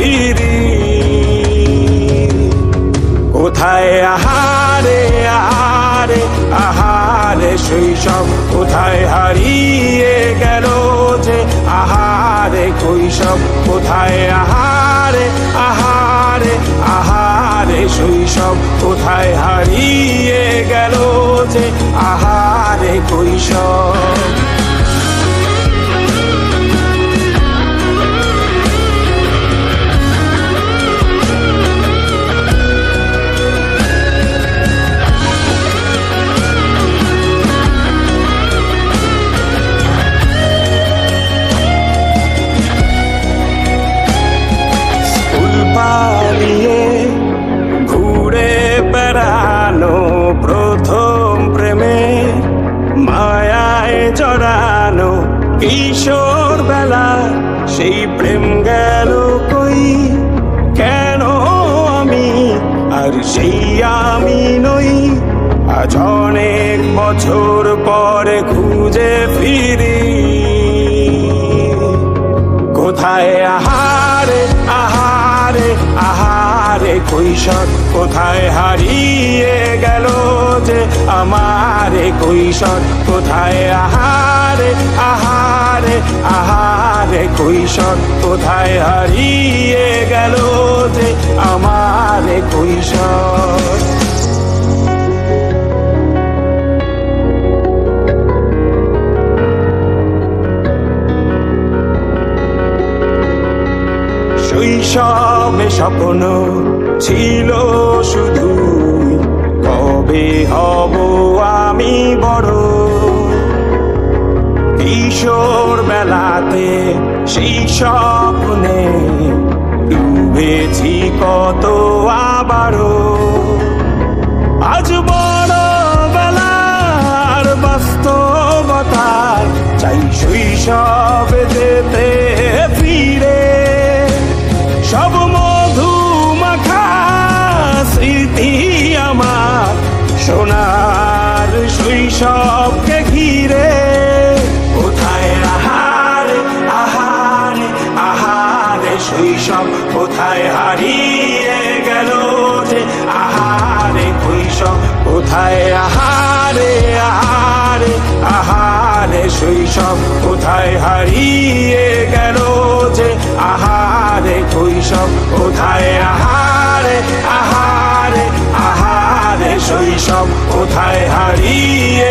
ফিরি। কোথায় আহারে আহারে আহারে শৈশব, কোথায় হারিয়ে গেল যে আহারে কৈশব। কোথায় আহারে আহারে আহারে শৈশব, কোথায় হারিয়ে গেল যে আহারে কৈশব। ঘুরে বেড়ানো প্রথম প্রেমে, মায়ায় জড়ানো কিশোর বেলা, সেই প্রেম গেল কই, কেন আমি আর সেই আমি নই। আজ অনেক বছর পরে খুঁজে ফিরি। কোথায় আহারে আহারে আহারে কৈশোর, কোথায় হারিয়ে গেল যে আমারে কৈশোর। কোথায় আহারে আহারে আহারে কৈশোর, কোথায় হারিয়ে গেল যে আমারে কৈশোর। শৈশবে স্বপ্ন ছিল শুধু, কবে হব আমি বড়। কিশোর বেলাতে সেই স্বপ্নে ডুবেছি কত আবারও। আজ বড় বেলার বাস্তবতায় চাই শৈশবে যেতে ফিরে। সব মধু মাখা স্মৃতি আমার সোনার শৈশবকে ঘিরে। কোথায় আহারে আহারে আহারে শৈশব, কোথায় হারিয়ে গেল যে আহারে কৈশোর। কোথায় আহারে আহারে আহারে শৈশব, কোথায় হারিয়ে গেল যে আহারে কৈশোর। কোথায় আহারে আহারে আহারে শৈশব, কোথায় হারিয়ে